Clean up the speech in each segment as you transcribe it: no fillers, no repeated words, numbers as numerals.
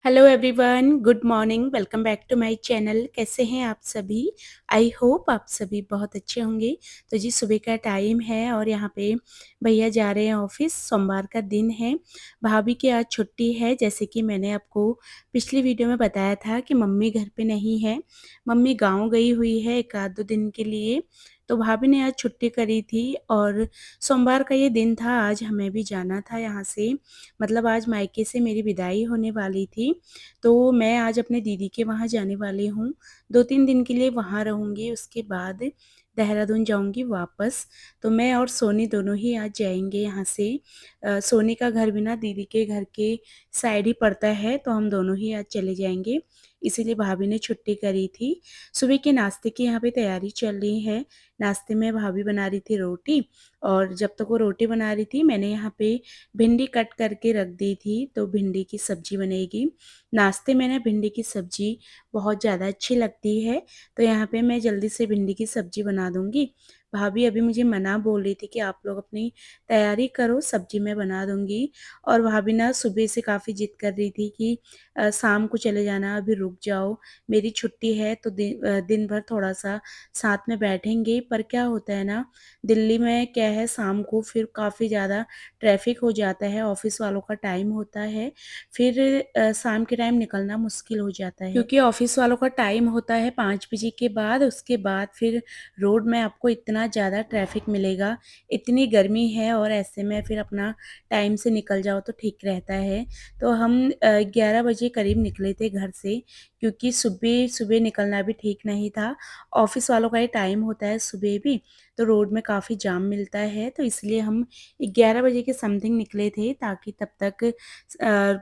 Hello everyone, good morning. Welcome back to my channel. कैसे हैं आप सभी? आई होप आप सभी बहुत अच्छे होंगे। तो जी सुबह का टाइम है और यहाँ पे भैया जा रहे हैं ऑफिस। सोमवार का दिन है। भाभी की आज छुट्टी है। जैसे कि मैंने आपको पिछली वीडियो में बताया था कि मम्मी घर पे नहीं है, मम्मी गांव गई हुई है एक आध दो दिन के लिए। तो भाभी ने आज छुट्टी करी थी और सोमवार का ये दिन था। आज हमें भी जाना था यहाँ से, मतलब आज मायके से मेरी विदाई होने वाली थी। तो मैं आज अपने दीदी के वहाँ जाने वाली हूँ। 2-3 दिन के लिए वहाँ रहूँगी, उसके बाद देहरादून जाऊँगी वापस। तो मैं और सोनी दोनों ही आज जाएँगे यहाँ से। सोनी का घर भी ना दीदी के घर के साइड ही पड़ता है, तो हम दोनों ही आज चले जाएँगे। इसीलिए भाभी ने छुट्टी करी थी। सुबह के नाश्ते की यहाँ पे तैयारी चल रही है। नाश्ते में भाभी बना रही थी रोटी, और जब तक वो रोटी बना रही थी मैंने यहाँ पे भिंडी कट करके रख दी थी, तो भिंडी की सब्जी बनेगी। नाश्ते में ना भिंडी की सब्जी बहुत ज़्यादा अच्छी लगती है, तो यहाँ पे मैं जल्दी से भिंडी की सब्जी बना दूँगी। भाभी अभी मुझे मना बोल रही थी कि आप लोग अपनी तैयारी करो, सब्जी मैं बना दूँगी। और भाभी ना सुबह से काफ़ी ज़िद कर रही थी कि शाम को चले जाना, अभी रुक जाओ, मेरी छुट्टी है तो दिन भर थोड़ा-सा साथ में बैठेंगे। पर क्या होता है ना, दिल्ली में क्या है, शाम को फिर काफ़ी ज़्यादा ट्रैफिक हो जाता है, ऑफ़िस वालों का टाइम होता है, फिर शाम के टाइम निकलना मुश्किल हो जाता है, क्योंकि ऑफ़िस वालों का टाइम होता है 5 बजे के बाद। उसके बाद फिर रोड में आपको इतना ज़्यादा ट्रैफिक मिलेगा, इतनी गर्मी है, और ऐसे में फिर अपना टाइम से निकल जाओ तो ठीक रहता है। तो हम 11 बजे करीब निकले थे घर से, क्योंकि सुबह-सुबह निकलना भी ठीक नहीं था। ऑफ़िस वालों का ही टाइम होता है सुबह भी, तो रोड में काफ़ी जाम मिलता है, तो इसलिए हम 11 बजे के समथिंग निकले थे, ताकि तब तक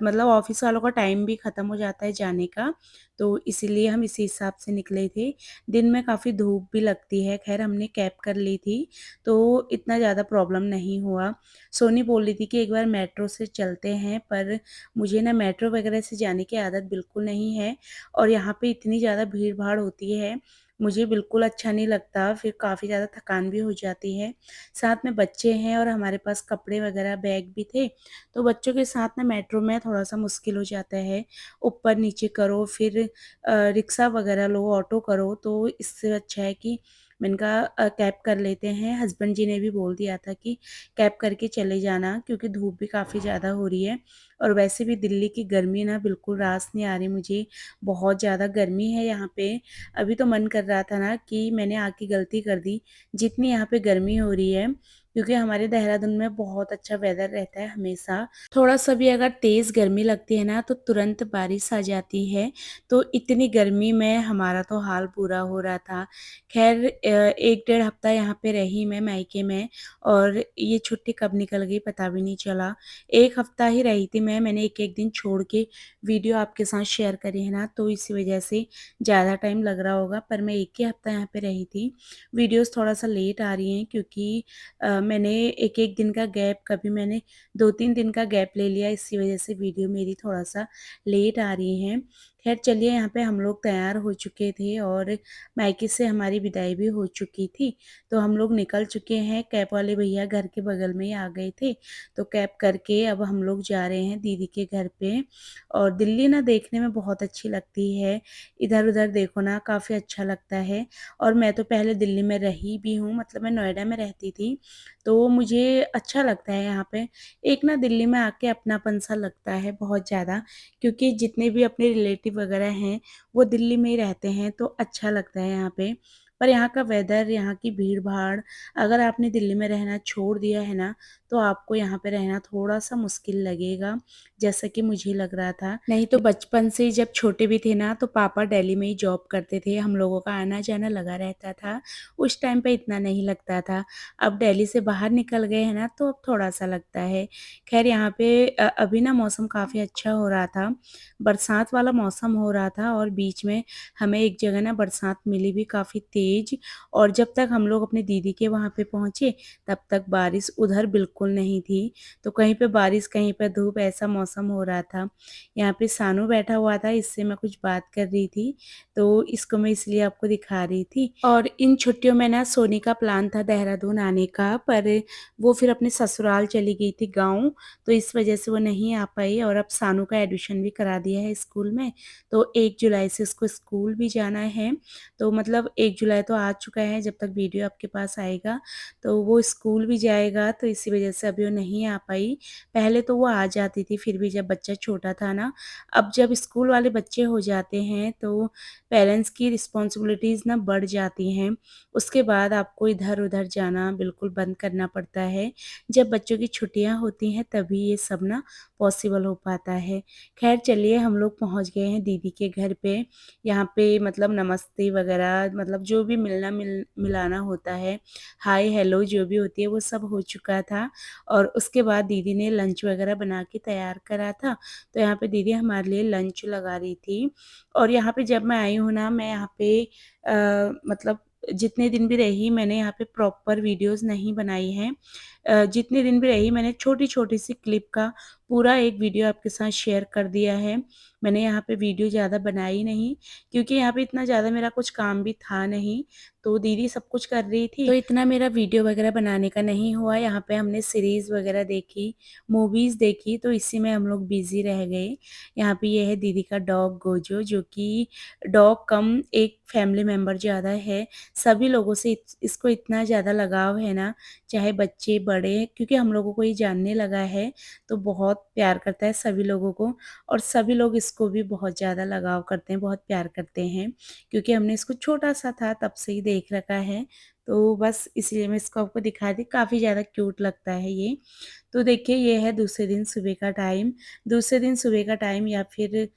मतलब ऑफ़िस वालों का टाइम भी ख़त्म हो जाता है जाने का, तो इसीलिए हम इसी हिसाब से निकले थे। दिन में काफ़ी धूप भी लगती है, ख़ैर हमने कैब कर ली थी, तो इतना ज़्यादा प्रॉब्लम नहीं हुआ। सोनी बोल रही थी कि एक बार मेट्रो से चलते हैं, पर मुझे ना मेट्रो वग़ैरह से जाने की आदत बिल्कुल नहीं है, और यहाँ पे इतनी ज़्यादा भीड़-भाड़ होती है, मुझे बिल्कुल अच्छा नहीं लगता, फिर काफ़ी ज़्यादा थकान भी हो जाती है। साथ में बच्चे हैं और हमारे पास कपड़े वग़ैरह बैग भी थे, तो बच्चों के साथ ना मेट्रो में थोड़ा-सा मुश्किल हो जाता है। ऊपर-नीचे करो, फिर रिक्शा वग़ैरह लो, ऑटो करो, तो इससे अच्छा है कि मैंने कहा कैब कर लेते हैं। हस्बैंड जी ने भी बोल दिया था कि कैब करके चले जाना, क्योंकि धूप भी काफ़ी ज़्यादा हो रही है, और वैसे भी दिल्ली की गर्मी ना बिल्कुल रास नहीं आ रही मुझे, बहुत ज़्यादा गर्मी है यहाँ पे। अभी तो मन कर रहा था ना कि मैंने आके गलती कर दी, जितनी यहाँ पे गर्मी हो रही है, क्योंकि हमारे देहरादून में बहुत अच्छा वेदर रहता है हमेशा। थोड़ा-सा भी अगर तेज़ गर्मी लगती है ना, तो तुरंत बारिश आ जाती है, तो इतनी गर्मी में हमारा तो हाल बुरा हो रहा था। ख़ैर 1 डेढ़ हफ़्ता यहाँ पे रही मैं मायके में, और ये छुट्टी कब निकल गई पता भी नहीं चला। 1 हफ़्ता ही रही थी मैं, मैंने एक-एक दिन छोड़ के वीडियो आपके साथ शेयर करी है ना, तो इसी वजह से ज़्यादा टाइम लग रहा होगा, पर मैं 1 ही हफ़्ता यहाँ पे रही थी। वीडियोज़ थोड़ा-सा लेट आ रही हैं, क्योंकि मैंने एक-एक दिन का गैप, कभी मैंने 2-3 दिन का गैप ले लिया, इसी वजह से वीडियो मेरी थोड़ा-सा लेट आ रही हैं। ख़ैर चलिए, यहाँ पे हम लोग तैयार हो चुके थे और मायके से हमारी विदाई भी हो चुकी थी, तो हम लोग निकल चुके हैं। कैब वाले भैया घर के बगल में ही आ गए थे, तो कैब करके अब हम लोग जा रहे हैं दीदी के घर पे। और दिल्ली ना देखने में बहुत अच्छी लगती है, इधर-उधर देखो ना काफ़ी अच्छा लगता है। और मैं तो पहले दिल्ली में रही भी हूँ, मतलब मैं नोएडा में रहती थी, तो मुझे अच्छा लगता है यहाँ पे। एक ना दिल्ली में आके अपनापन-सा लगता है बहुत ज़्यादा, क्योंकि जितने भी अपने रिलेटिव वगैरह हैं, वो दिल्ली में ही रहते हैं, तो अच्छा लगता है यहाँ पे। पर यहाँ का वेदर, यहाँ की भीड़-भाड़, अगर आपने दिल्ली में रहना छोड़ दिया है ना, तो आपको यहाँ पे रहना थोड़ा-सा मुश्किल लगेगा, जैसा कि मुझे लग रहा था। नहीं तो बचपन से जब छोटे भी थे ना, तो पापा दिल्ली में ही जॉब करते थे, हम लोगों का आना-जाना लगा रहता था। उस टाइम पे इतना नहीं लगता था। अब दिल्ली से बाहर निकल गए हैं ना, तो अब थोड़ा-सा लगता है। ख़ैर यहाँ पे अभी ना मौसम काफ़ी अच्छा हो रहा था, बरसात वाला मौसम हो रहा था, और बीच में हमें एक जगह ना बरसात मिली भी काफ़ी तेज़। तेज़। और जब तक हम लोग अपनी दीदी के वहाँ पे पहुँचे, तब तक बारिश उधर बिल्कुल नहीं थी। तो कहीं पे बारिश, कहीं पे धूप, ऐसा मौसम हो रहा था। यहाँ पे सानू बैठा हुआ था, इससे मैं कुछ बात कर रही थी, तो इसको मैं इसलिए आपको दिखा रही थी। और इन छुट्टियों में ना सोने का प्लान था देहरादून आने का, पर वो फिर अपने ससुराल चली गई थी गाँव, तो इस वजह से वो नहीं आ पाई। और अब सानू का एडमिशन भी करा दिया है स्कूल में, तो 1 जुलाई से उसको स्कूल भी जाना है। तो मतलब 1 जुलाई तो आ चुका है, जब तक वीडियो आपके पास आएगा, तो वो स्कूल भी जाएगा, तो इसी वजह से अभी वो नहीं आ पाई। पहले तो वो आ जाती थी, फिर भी जब बच्चा छोटा था ना, अब जब स्कूल वाले बच्चे हो जाते हैं, तो पेरेंट्स की रिस्पॉन्सिबिलिटीज़ ना बढ़ जाती हैं। उसके बाद आपको इधर-उधर जाना बिल्कुल बंद करना पड़ता है। जब बच्चों की छुट्टियाँ होती हैं, तभी ये सब ना पॉसिबल हो पाता है। ख़ैर चलिए, हम लोग पहुँच गए हैं दीदी के घर पे। यहाँ पे मतलब नमस्ते वग़ैरह, मतलब जो भी मिलाना होता है, हाय हेलो जो भी होती है, वो सब हो चुका था। और उसके बाद दीदी ने लंच वग़ैरह बना के तैयार करा था, तो यहाँ पे दीदी हमारे लिए लंच लगा रही थी। और यहाँ पे जब मैं आई हूँ ना, मैं यहाँ पे मतलब जितने दिन भी रही, मैंने यहाँ पे प्रॉपर वीडियोज़ नहीं बनाई हैं। जितने दिन भी रही, मैंने छोटी-छोटी सी क्लिप का पूरा एक वीडियो आपके साथ शेयर कर दिया है। मैंने यहाँ पे वीडियो ज़्यादा बनाई नहीं, क्योंकि यहाँ पे इतना ज़्यादा मेरा कुछ काम भी था नहीं, तो दीदी सब कुछ कर रही थी, तो इतना मेरा वीडियो वगैरह बनाने का नहीं हुआ। यहाँ पे हमने सीरीज़ वगैरह देखी, मूवीज़ देखी, तो इसी में हम लोग बिज़ी रह गए। यहाँ पे ये है दीदी का डॉग गोजो, जो कि डॉग कम एक फैमिली मेंबर ज़्यादा है। सभी लोगों से इसको इतना ज़्यादा लगाव है ना, चाहे बच्चे, बड़े, क्योंकि हम लोगों को ये जानने लगा है, तो बहुत प्यार करता है सभी लोगों को। और सभी लोग इसको भी बहुत ज़्यादा लगाव करते हैं, बहुत प्यार करते हैं, क्योंकि हमने इसको छोटा-सा था तब से ही देख रखा है। तो बस इसलिए मैं इसको आपको दिखा दी, काफ़ी ज़्यादा क्यूट लगता है ये। तो देखिए, ये है दूसरे दिन सुबह का टाइम। दूसरे दिन सुबह का टाइम या फिर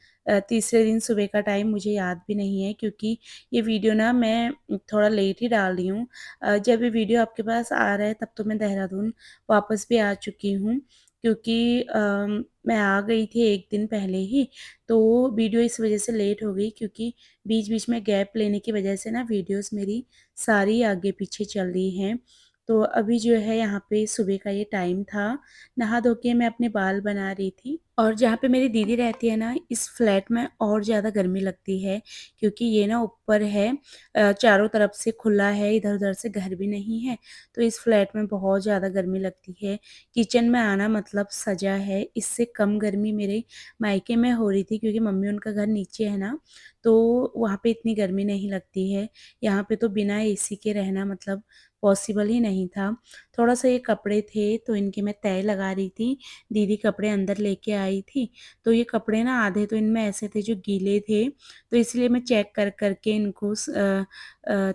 तीसरे दिन सुबह का टाइम मुझे याद भी नहीं है, क्योंकि ये वीडियो ना मैं थोड़ा लेट ही डाल रही हूँ। जब ये वीडियो आपके पास आ रहा है, तब तो मैं देहरादून वापस भी आ चुकी हूँ, क्योंकि मैं आ गई थी 1 दिन पहले ही, तो वीडियो इस वज़ह से लेट हो गई, क्योंकि बीच-बीच में गैप लेने की वज़ह से ना वीडियोज़ मेरी सारी आगे-पीछे चल रही हैं। तो अभी जो है यहाँ पे सुबह का ये टाइम था, नहा धो के मैं अपने बाल बना रही थी। और जहाँ पे मेरी दीदी रहती है ना, इस फ्लैट में और ज़्यादा गर्मी लगती है, क्योंकि ये ना ऊपर है, चारों तरफ से खुला है, इधर-उधर से घर भी नहीं है, तो इस फ्लैट में बहुत ज़्यादा गर्मी लगती है। किचन में आना मतलब सज़ा है, इससे कम गर्मी मेरे मायके में हो रही थी, क्योंकि मम्मी उनका घर नीचे है ना, तो वहाँ पे इतनी गर्मी नहीं लगती है। यहाँ पे तो बिना एसी के रहना मतलब पॉसिबल ही नहीं था। थोड़ा-सा ये कपड़े थे, तो इनकी मैं तह लगा रही थी। दीदी कपड़े अंदर लेके आई थी, तो ये कपड़े ना आधे तो इनमें ऐसे थे जो गीले थे, तो इसलिए मैं चेक कर के इनको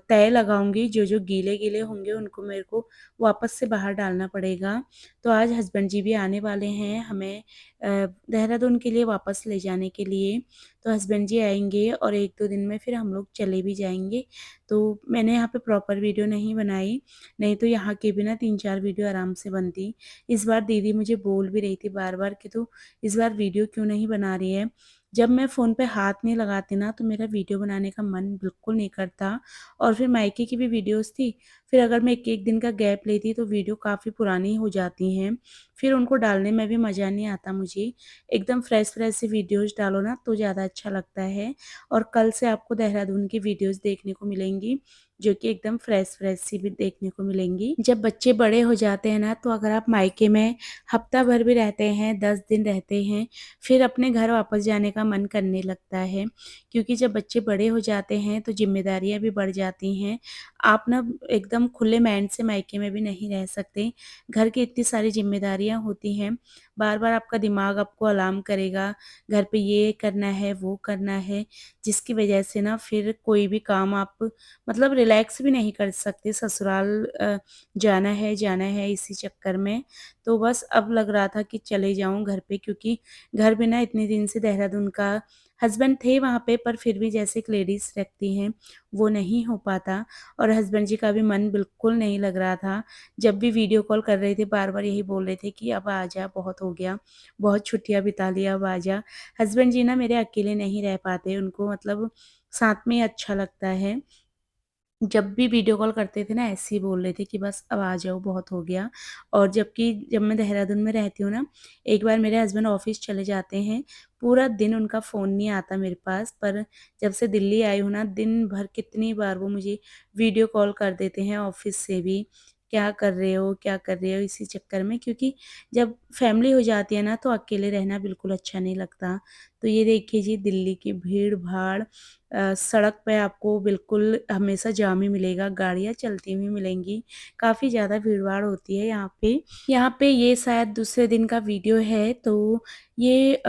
तह लगाऊँगी। जो गीले-गीले होंगे उनको मेरे को वापस से बाहर डालना पड़ेगा। तो आज हस्बैंड जी भी आने वाले हैं हमें देहरादून के लिए वापस ले जाने के लिए। तो हस्बैंड जी आएँगे और 1-2 दिन में फिर हम लोग चले भी जाएँगे। तो मैंने यहाँ पे प्रॉपर वीडियो नहीं बनाई, नहीं तो यहाँ की भी ना 3-4 वीडियो आराम से बनती। इस बार दीदी मुझे बोल भी रही थी बार-बार कि तू इस बार वीडियो क्यों नहीं बना रही है? जब मैं फ़ोन पे हाथ नहीं लगाती ना, तो मेरा वीडियो बनाने का मन बिल्कुल नहीं करता। और फिर मायके की भी वीडियोज़ थी, फिर अगर मैं 1-1 दिन का गैप लेती तो वीडियो काफ़ी पुरानी हो जाती हैं। फिर उनको डालने में भी मज़ा नहीं आता मुझे। एकदम फ्रेश-फ्रेश सी वीडियोज़ डालो ना, तो ज़्यादा अच्छा लगता है। और कल से आपको देहरादून की वीडियोज़ देखने को मिलेंगी, जो कि एकदम फ्रेश-फ्रेश सी भी देखने को मिलेंगी। जब बच्चे बड़े हो जाते हैं ना, तो अगर आप मायके में हफ्ता भर भी रहते हैं, 10 दिन रहते हैं, फिर अपने घर वापस जाने का मन करने लगता है। क्योंकि जब बच्चे बड़े हो जाते हैं, तो ज़िम्मेदारियाँ भी बढ़ जाती हैं। आप ना एकदम खुले माइंड से मायके में भी नहीं रह सकते। घर की इतनी सारी ज़िम्मेदारियाँ होती हैं, बार-बार आपका दिमाग आपको अलार्म करेगा, घर पे ये करना है, वो करना है, जिसकी वजह से ना फिर कोई भी काम आप मतलब रिलैक्स भी नहीं कर सकते। ससुराल जाना है इसी चक्कर में। तो बस अब लग रहा था कि चले जाऊँ घर पे, क्योंकि घर भी ना इतने दिन से देहरादून का हस्बैंड थे वहाँ पे, पर फिर भी जैसे एक लेडीज़ रखती हैं, वो नहीं हो पाता। और हस्बैंड जी का भी मन बिल्कुल नहीं लग रहा था। जब भी वीडियो कॉल कर रहे थे, बार-बार यही बोल रहे थे कि अब आ जा, बहुत हो गया, बहुत छुट्टियाँ बिता ली, अब आ जा। हस्बैंड जी ना मेरे अकेले नहीं रह पाते, उनको मतलब साथ में ही अच्छा लगता है। जब भी वीडियो कॉल करते थे ना ऐसे ही बोल रहे थे कि बस अब आ जाओ बहुत हो गया। और जबकि जब मैं देहरादून में रहती हूँ ना, एक बार मेरे हस्बैंड ऑफ़िस चले जाते हैं, पूरा दिन उनका फ़ोन नहीं आता मेरे पास, पर जब से दिल्ली आई हूँ ना, दिन भर कितनी बार वो मुझे वीडियो कॉल कर देते हैं ऑफ़िस से भी, क्या कर रहे हो, क्या कर रहे हो? इसी चक्कर में, क्योंकि जब फैमिली हो जाती है ना तो अकेले रहना बिल्कुल अच्छा नहीं लगता। तो ये देखिए जी, दिल्ली की भीड़-भाड़, सड़क पे आपको बिल्कुल हमेशा जाम ही मिलेगा, गाड़ियाँ चलती हुई मिलेंगी, काफ़ी ज़्यादा भीड़-भाड़ होती है यहाँ पे। यहाँ पे ये शायद दूसरे दिन का वीडियो है, तो ये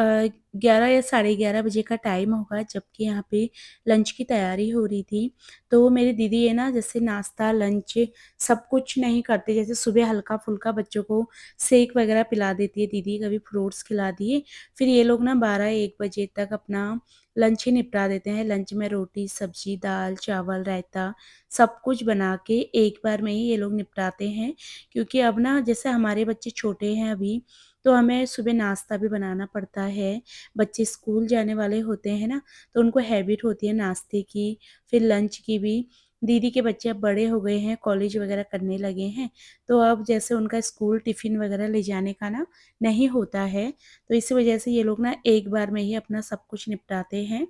11 या साढ़े 11 बजे का टाइम होगा, जबकि यहाँ पे लंच की तैयारी हो रही थी। तो मेरी दीदी है ना, जैसे नाश्ता, लंच सब कुछ नहीं करती, जैसे सुबह हल्का-फुल्का बच्चों को शेक वगैरह पिला देती है दीदी, कभी फ्रूट्स खिला दिए, फिर ये लोग ना 12-1 बजे तक अपना लंच ही निपटा देते हैं। लंच में रोटी, सब्ज़ी, दाल, चावल, रायता सब कुछ बना के एक बार में ही ये लोग निपटाते हैं। क्योंकि अब ना जैसे हमारे बच्चे छोटे हैं अभी, तो हमें सुबह नाश्ता भी बनाना पड़ता है। बच्चे स्कूल जाने वाले होते हैं ना, तो उनको हैबिट होती है नाश्ते की, फिर लंच की भी। दीदी के बच्चे अब बड़े हो गए हैं, कॉलेज वगैरह करने लगे हैं, तो अब जैसे उनका स्कूल टिफ़िन वगैरह ले जाने का ना नहीं होता है, तो इसी वजह से ये लोग ना एक बार में ही अपना सब कुछ निपटाते हैं।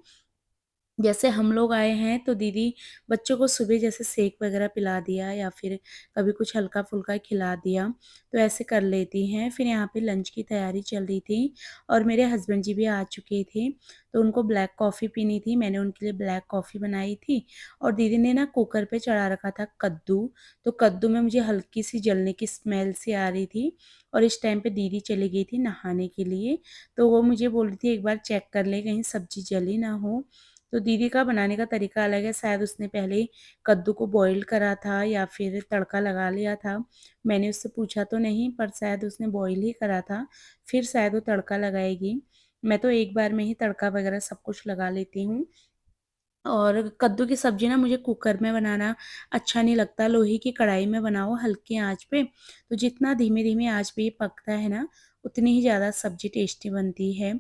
जैसे हम लोग आए हैं तो दीदी बच्चों को सुबह जैसे शेक वगैरह पिला दिया या फिर कभी कुछ हल्का-फुल्का खिला दिया, तो ऐसे कर लेती हैं। फिर यहाँ पे लंच की तैयारी चल रही थी और मेरे हस्बैंड जी भी आ चुके थे, तो उनको ब्लैक कॉफ़ी पीनी थी, मैंने उनके लिए ब्लैक कॉफ़ी बनाई थी और दीदी ने ना कुकर पे चढ़ा रखा था कद्दू, तो कद्दू में मुझे हल्की-सी जलने की स्मेल सी आ रही थी और इस टाइम पे दीदी चली गई थी नहाने के लिए, तो वो मुझे बोल रही थी एक बार चेक कर ले कहीं सब्ज़ी जली ना हो। तो दीदी का बनाने का तरीका अलग है, शायद उसने पहले कद्दू को बॉयल करा था या फिर तड़का लगा लिया था। मैंने उससे पूछा तो नहीं, पर शायद उसने बॉयल ही करा था, फिर शायद वो तड़का लगाएगी। मैं तो एक बार में ही तड़का वगैरह सब कुछ लगा लेती हूँ। और कद्दू की सब्ज़ी ना मुझे कुकर में बनाना अच्छा नहीं लगता, लोहे की कढ़ाई में बनाओ हल्की आँच पे, तो जितना धीमी-धीमी आँच पे ये पकता है ना, उतनी ही ज़्यादा सब्ज़ी टेस्टी बनती है।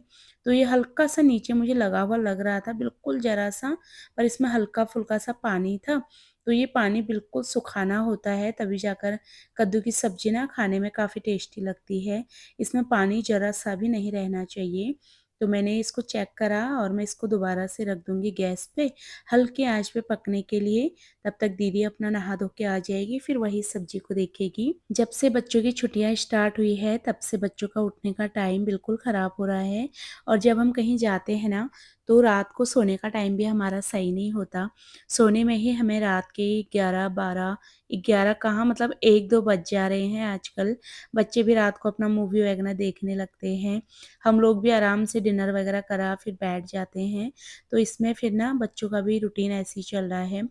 तो ये हल्का-सा नीचे मुझे लगा हुआ लग रहा था, बिल्कुल ज़रा-सा, पर इसमें हल्का-फुल्का सा पानी था, तो ये पानी बिल्कुल सुखाना होता है, तभी जाकर कद्दू की सब्ज़ी ना खाने में काफ़ी टेस्टी लगती है। इसमें पानी ज़रा-सा भी नहीं रहना चाहिए। तो मैंने इसको चेक करा और मैं इसको दोबारा से रख दूँगी गैस पे, हल्की आँच पे पकने के लिए। तब तक दीदी अपना नहा धो के आ जाएगी, फिर वही सब्ज़ी को देखेगी। जब से बच्चों की छुट्टियाँ स्टार्ट हुई है, तब से बच्चों का उठने का टाइम बिल्कुल ख़राब हो रहा है और जब हम कहीं जाते हैं ना, तो रात को सोने का टाइम भी हमारा सही नहीं होता। सोने में ही हमें रात के 11, 12, 11 कहाँ, मतलब 1-2 बज जा रहे हैं आजकल। बच्चे भी रात को अपना मूवी वगैरह देखने लगते हैं। हम लोग भी आराम से डिनर वगैरह करा फिर बैठ जाते हैं। तो इसमें फिर ना बच्चों का भी रूटीन ऐसे ही चल रहा है।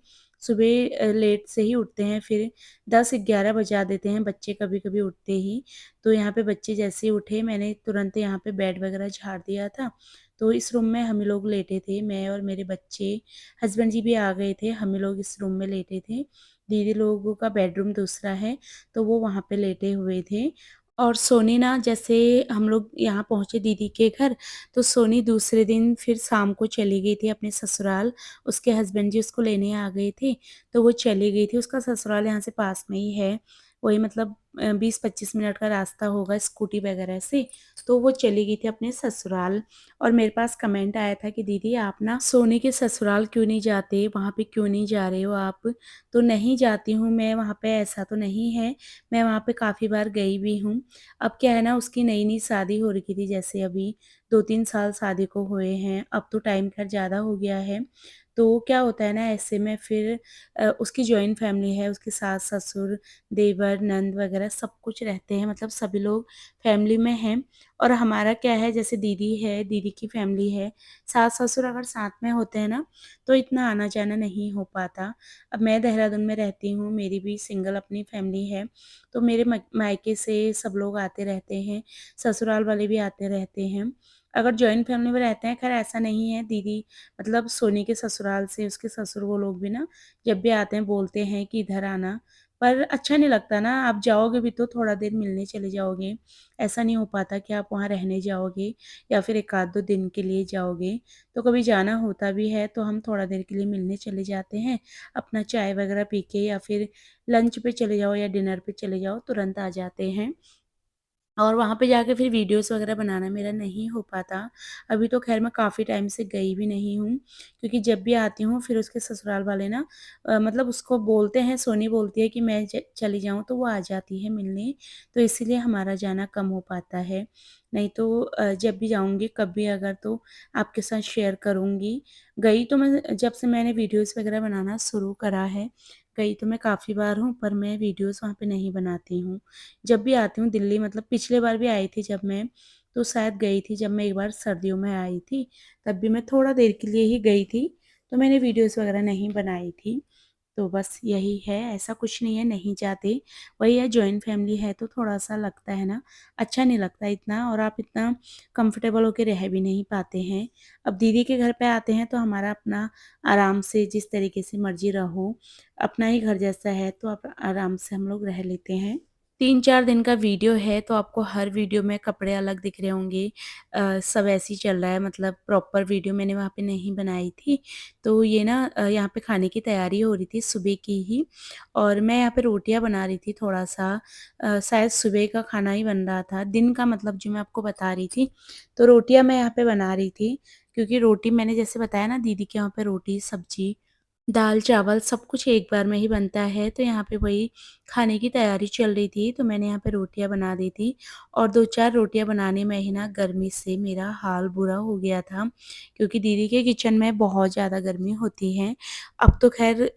सुबह लेट से ही उठते हैं, फिर 10-11 बजा देते हैं बच्चे कभी-कभी उठते ही। तो यहाँ पे बच्चे जैसे ही उठे, मैंने तुरंत यहाँ पे बेड वगैरह झाड़ दिया था। तो इस रूम में हम लोग लेटे थे, मैं और मेरे बच्चे, हस्बैंड जी भी आ गए थे, हम लोग इस रूम में लेटे थे। दीदी लोगों का बेडरूम दूसरा है, तो वो वहाँ पे लेटे हुए थे। और सोनी ना, जैसे हम लोग यहाँ पहुँचे दीदी के घर, तो सोनी दूसरे दिन फिर शाम को चली गई थी अपने ससुराल। उसके हस्बैंड जी उसको लेने आ गए थे, तो वो चली गई थी। उसका ससुराल यहाँ से पास में ही है, वही मतलब 20-25 मिनट का रास्ता होगा स्कूटी वगैरह से। तो वो चली गई थी अपने ससुराल और मेरे पास कमेंट आया था कि दीदी आप ना सोनी के ससुराल क्यों नहीं जाते, वहाँ पे क्यों नहीं जा रहे हो आप? तो नहीं जाती हूँ मैं वहाँ पे, ऐसा तो नहीं है, मैं वहाँ पे काफ़ी बार गई भी हूँ। अब क्या है ना, उसकी नई-नई शादी हो रखी थी, जैसे अभी 2-3 साल शादी को हुए हैं, अब तो टाइम खैर ज़्यादा हो गया है। तो क्या होता है ना, ऐसे में फिर उसकी जॉइंट फैमिली है, उसके सास-ससुर, देवर, नंद वगैरह सब कुछ रहते हैं, मतलब सभी लोग फैमिली में हैं। और हमारा क्या है, जैसे दीदी है, दीदी की फैमिली है, सास-ससुर अगर साथ में होते हैं ना, तो इतना आना-जाना नहीं हो पाता। अब मैं देहरादून में रहती हूँ, मेरी भी सिंगल अपनी फैमिली है, तो मेरे मायके से सब लोग आते रहते हैं, ससुराल वाले भी आते रहते हैं। अगर जॉइंट फैमिली में रहते हैं, खैर ऐसा नहीं है, दीदी मतलब सोनी के ससुराल से उसके ससुर वो लोग भी ना जब भी आते हैं बोलते हैं कि इधर आना, पर अच्छा नहीं लगता ना, आप जाओगे भी तो थोड़ा देर मिलने चले जाओगे। ऐसा नहीं हो पाता कि आप वहाँ रहने जाओगे या फिर 1 आध 2 दिन के लिए जाओगे। तो कभी जाना होता भी है तो हम थोड़ा देर के लिए मिलने चले जाते हैं। अपना चाय वगैरह पी के या फिर लंच पे चले जाओ या डिनर पे चले जाओ, तुरंत आ जाते हैं। और वहाँ पे जाके फिर वीडियोज़ वगैरह बनाना मेरा नहीं हो पाता। अभी तो ख़ैर मैं काफ़ी टाइम से गई भी नहीं हूँ, क्योंकि जब भी आती हूँ फिर उसके ससुराल वाले ना मतलब उसको बोलते हैं, सोनी बोलती है कि मैं चली जाऊँ तो वो आ जाती है मिलने, तो इसीलिए हमारा जाना कम हो पाता है। नहीं तो जब भी जाऊँगी कभी अगर तो आपके साथ शेयर करूँगी। गई तो मैं जब से मैंने वीडियोज़ वगैरह बनाना शुरू करा है, गई तो मैं काफ़ी बार हूँ पर मैं वीडियोज़ वहाँ पे नहीं बनाती हूँ। जब भी आती हूँ दिल्ली, मतलब पिछले बार भी आई थी जब मैं, तो शायद गई थी जब मैं एक बार सर्दियों में आई थी, तब भी मैं थोड़ा देर के लिए ही गई थी, तो मैंने वीडियोज़ वगैरह नहीं बनाई थी। तो बस यही है, ऐसा कुछ नहीं है नहीं जाते। वही है, जॉइंट फैमिली है तो थोड़ा-सा लगता है ना, अच्छा नहीं लगता इतना, और आप इतना कंफर्टेबल होके रह भी नहीं पाते हैं। अब दीदी के घर पे आते हैं तो हमारा अपना आराम से जिस तरीके से मर्ज़ी रहो, अपना ही घर जैसा है तो आप आराम से हम लोग रह लेते हैं। 3-4 दिन का वीडियो है तो आपको हर वीडियो में कपड़े अलग दिख रहे होंगे। सब ऐसे ही चल रहा है, मतलब प्रॉपर वीडियो मैंने वहाँ पे नहीं बनाई थी। तो ये ना यहाँ पे खाने की तैयारी हो रही थी सुबह की ही, और मैं यहाँ पे रोटियाँ बना रही थी थोड़ा-सा, शायद सुबह का खाना ही बन रहा था, दिन का मतलब जो मैं आपको बता रही थी। तो रोटियाँ मैं यहाँ पे बना रही थी, क्योंकि रोटी मैंने जैसे बताया ना दीदी के यहाँ पे रोटी, सब्ज़ी, दाल-चावल सब कुछ एक बार में ही बनता है, तो यहाँ पे वही खाने की तैयारी चल रही थी, तो मैंने यहाँ पे रोटियाँ बना दी थी, और 2-4 रोटियाँ बनाने में ही ना गर्मी से मेरा हाल बुरा हो गया था, क्योंकि दीदी के किचन में बहुत ज़्यादा गर्मी होती है। अब तो ख़ैर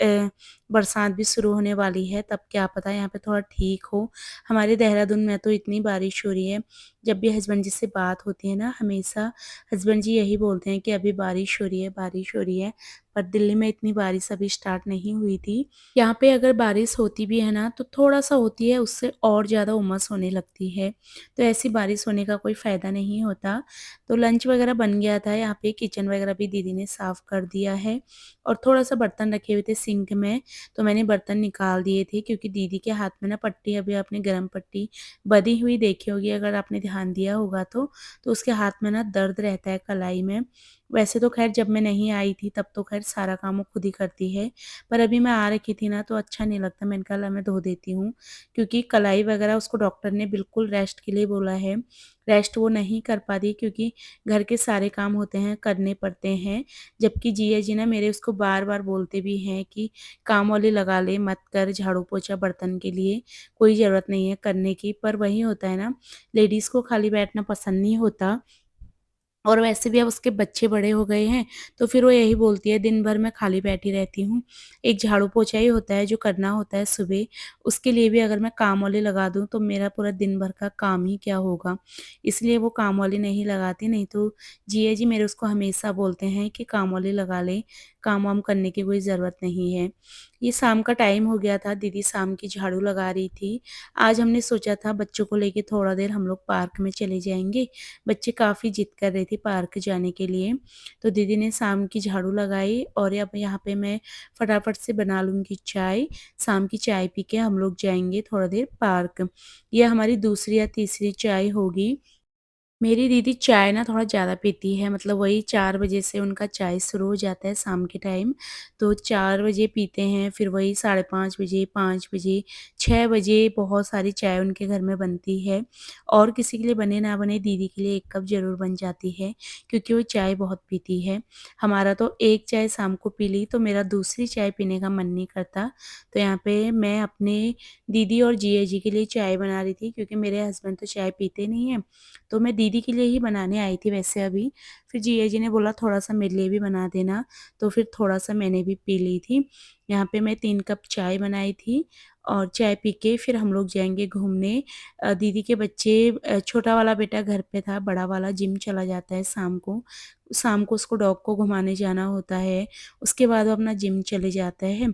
बरसात भी शुरू होने वाली है, तब क्या पता यहाँ पे थोड़ा ठीक हो। हमारे देहरादून में तो इतनी बारिश हो रही है, जब भी हस्बैंड जी से बात होती है ना, हमेशा हस्बैंड जी यही बोलते हैं कि अभी बारिश हो रही है, बारिश हो रही है। पर दिल्ली में इतनी बारिश अभी स्टार्ट नहीं हुई थी। यहाँ पे अगर बारिश होती भी है ना, तो थोड़ा-सा होती है, उससे और ज़्यादा उमस होने लगती है। तो ऐसी बारिश होने का कोई फ़ायदा नहीं होता। तो लंच वग़ैरह बन गया था, यहाँ पे किचन वग़ैरह भी दीदी ने साफ़ कर दिया है, और थोड़ा-सा बर्तन रखे हुए थे सिंक में, तो मैंने बर्तन निकाल दिए थे, क्योंकि दीदी के हाथ में ना पट्टी, अभी आपने गरम पट्टी बँधी हुई देखी होगी अगर आपने ध्यान दिया होगा तो उसके हाथ में ना दर्द रहता है कलाई में। वैसे तो ख़ैर जब मैं नहीं आई थी तब तो ख़ैर सारा काम वो खुद ही करती है, पर अभी मैं आ रखी थी ना तो अच्छा नहीं लगता, मैंने कहा ला मैं धो देती हूँ, क्योंकि कलाई वग़ैरह उसको डॉक्टर ने बिल्कुल रेस्ट के लिए बोला है। रेस्ट वो नहीं कर पाती, क्योंकि घर के सारे काम होते हैं, करने पड़ते हैं। जबकि जीजा जी ना मेरे उसको बार-बार बोलते भी हैं कि काम वाली लगा ले, मत कर झाड़ू-पोछा बर्तन के लिए, कोई ज़रूरत नहीं है करने की। पर वही होता है ना, लेडीज़ को खाली बैठना पसंद नहीं होता, और वैसे भी अब उसके बच्चे बड़े हो गए हैं, तो फिर वो यही बोलती है दिन भर मैं खाली बैठी रहती हूँ। एक झाड़ू-पोछा ही होता है जो करना होता है सुबह, उसके लिए भी अगर मैं काम वाली लगा दूँ तो मेरा पूरा दिन भर का काम ही क्या होगा। इसलिए वो काम वाली नहीं लगाती, नहीं तो जीजा जी मेरे उसको हमेशा बोलते हैं कि काम वाली लगा ले, काम-वाम करने की कोई ज़रूरत नहीं है। ये शाम का टाइम हो गया था, दीदी शाम की झाड़ू लगा रही थी। आज हमने सोचा था बच्चों को लेके थोड़ा देर हम लोग पार्क में चले जाएँगे। बच्चे काफ़ी ज़िद कर रहे थे पार्क जाने के लिए, तो दीदी ने शाम की झाड़ू लगाई, और अब यहाँ पे मैं फटाफट से बना लूँगी चाय। शाम की चाय पी के हम लोग जाएँगे थोड़ा देर पार्क। ये हमारी दूसरी या तीसरी चाय होगी। मेरी दीदी चाय ना थोड़ा ज़्यादा पीती है, मतलब वही 4 बजे से उनका चाय शुरू हो जाता है शाम के टाइम। तो 4 बजे पीते हैं, फिर वही साढ़े 5 बजे, 5 बजे, 6 बजे बहुत सारी चाय उनके घर में बनती है, और किसी के लिए बने ना बने दीदी के लिए 1 कप ज़रूर बन जाती है, क्योंकि वो चाय बहुत पीती है। हमारा तो एक चाय शाम को पी ली तो मेरा दूसरी चाय पीने का मन नहीं करता। तो यहाँ पे मैं अपने दीदी और जीजा जी के लिए चाय बना रही थी, क्योंकि मेरे हस्बैंड तो चाय पीते नहीं हैं। तो मैं दीदी के लिए ही बनाने आई थी वैसे अभी, फिर जीजा जी ने बोला थोड़ा-सा मेरे लिए भी बना देना, तो फिर थोड़ा-सा मैंने भी पी ली थी। यहाँ पे मैं 3 कप चाय बनाई थी, और चाय पी के फिर हम लोग जाएँगे घूमने। दीदी के बच्चे छोटा वाला बेटा घर पे था, बड़ा वाला जिम चला जाता है शाम को। शाम को उसको डॉग को घुमाने जाना होता है, उसके बाद वो अपना जिम चले जाता है।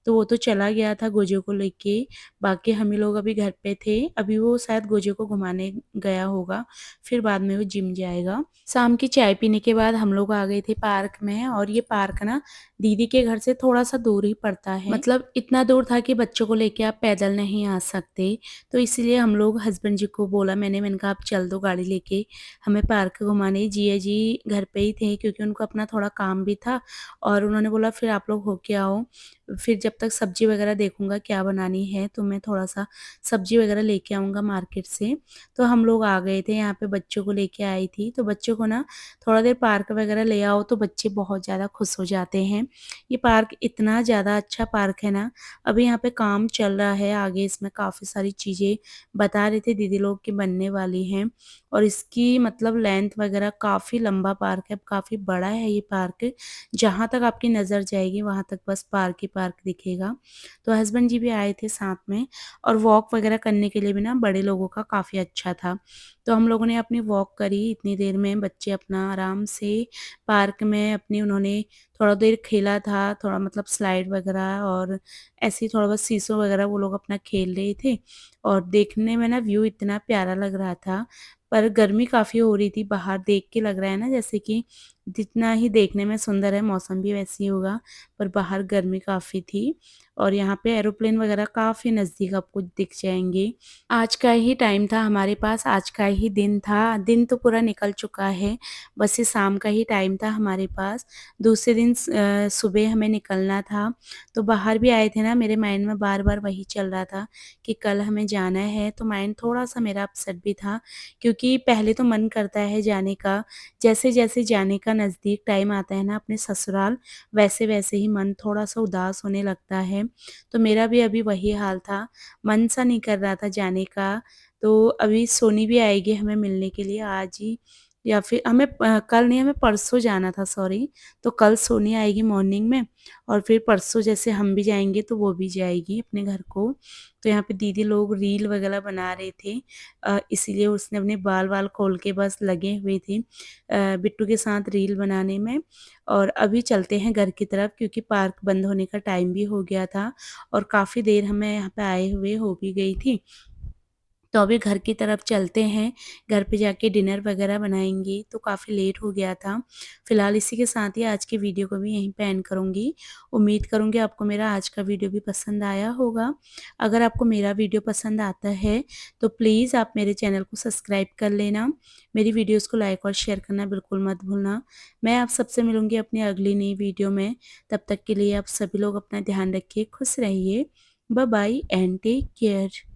तो वो तो चला गया था गोजो को लेके, बाकी हम ही लोग अभी घर पे थे। अभी वो शायद गोजो को घुमाने गया होगा, फिर बाद में वो जिम जाएगा। शाम की चाय पीने के बाद हम लोग आ गए थे पार्क में, और ये पार्क ना दीदी के घर से थोड़ा-सा दूर ही पड़ता है। मतलब इतना दूर था कि बच्चों को लेके आप पैदल नहीं आ सकते, तो इसलिए हम लोग हस्बैंड जी को बोला, मैंने कहा आप चल दो गाड़ी लेके हमें पार्क घुमाने। जिया जी घर पे ही थे क्योंकि उनको अपना थोड़ा काम भी था, और उन्होंने बोला फिर आप लोग होके आओ, फिर जब तक सब्जी वगैरह देखूँगा क्या बनानी है, तो मैं थोड़ा-सा सब्जी वगैरह लेके आऊँगा मार्केट से। तो हम लोग आ गए थे, यहाँ पे बच्चों को लेके आई थी, तो बच्चों को ना थोड़ा देर पार्क वगैरह ले आओ तो बच्चे बहुत ज़्यादा खुश हो जाते हैं। ये पार्क इतना ज़्यादा अच्छा पार्क है ना, अभी यहाँ पे काम चल रहा है, आगे इसमें काफ़ी सारी चीज़ें बता रहे थे दीदी लोग कि बनने वाली हैं, और इसकी मतलब लेंथ वगैरह काफ़ी लंबा पार्क है, काफ़ी बड़ा है ये पार्क। जहाँ तक आपकी नज़र जाएगी वहाँ तक बस पार्क ही पार्क दिखेगा। तो हस्बैंड जी भी आए थे साथ में, और वॉक वगैरह करने के लिए भी ना बड़े लोगों का काफ़ी अच्छा था। तो हम लोगों ने अपनी वॉक करी, इतनी देर में बच्चे अपना आराम से पार्क में अपनी उन्होंने थोड़ा देर खेला था, थोड़ा मतलब स्लाइड वगैरह, और ऐसे ही थोड़ा बहुत शीशों वगैरह वो लोग अपना खेल रहे थे, और देखने में ना व्यू इतना प्यारा लग रहा था। पर गर्मी काफ़ी हो रही थी, बाहर देख के लग रहा है ना जैसे कि जितना ही देखने में सुंदर है मौसम भी वैसे ही होगा, पर बाहर गर्मी काफ़ी थी, और यहाँ पे एरोप्लेन वगैरह काफ़ी नज़दीक आपको दिख जाएँगे। आज का ही टाइम था हमारे पास, आज का ही दिन था, दिन तो पूरा निकल चुका है, बस ये शाम का ही टाइम था हमारे पास। दूसरे दिन सुबह हमें निकलना था, तो बाहर भी आए थे ना, मेरे माइंड में बार-बार वही चल रहा था कि कल हमें जाना है, तो माइंड थोड़ा-सा मेरा अपसेट भी था, क्योंकि पहले तो मन करता है जाने का, जैसे-जैसे जाने का नज़दीक टाइम आता है ना अपने ससुराल, वैसे-वैसे ही मन थोड़ा-सा उदास होने लगता है। तो मेरा भी अभी वही हाल था, मन सा नहीं कर रहा था जाने का। तो अभी सोनी भी आएगी हमें मिलने के लिए आज ही, या फिर हमें कल नहीं, हमें परसों जाना था, सॉरी। तो कल सोनी आएगी मॉर्निंग में, और फिर परसों जैसे हम भी जाएँगे तो वो भी जाएगी अपने घर को। तो यहाँ पे दीदी लोग रील वगैरह बना रहे थे, इसीलिए उसने अपने बाल-वाल खोल के बस लगे हुए थे बिट्टू के साथ रील बनाने में। और अभी चलते हैं घर की तरफ, क्योंकि पार्क बंद होने का टाइम भी हो गया था, और काफ़ी देर हमें यहाँ पे आए हुए हो भी गई थी। तो अभी घर की तरफ चलते हैं, घर पे जाके डिनर वगैरह बनाएँगे, तो काफ़ी लेट हो गया था। फिलहाल इसी के साथ ही आज की वीडियो को भी यहीं पे एंड करूँगी। उम्मीद करूँगी आपको मेरा आज का वीडियो भी पसंद आया होगा। अगर आपको मेरा वीडियो पसंद आता है, तो प्लीज़ आप मेरे चैनल को सब्सक्राइब कर लेना। मेरी वीडियोज़ को लाइक और शेयर करना बिल्कुल मत भूलना। मैं आप सबसे मिलूँगी अपनी अगली नई वीडियो में। तब तक के लिए आप सभी लोग अपना ध्यान रखिए, खुश रहिए। Bye bye and take care.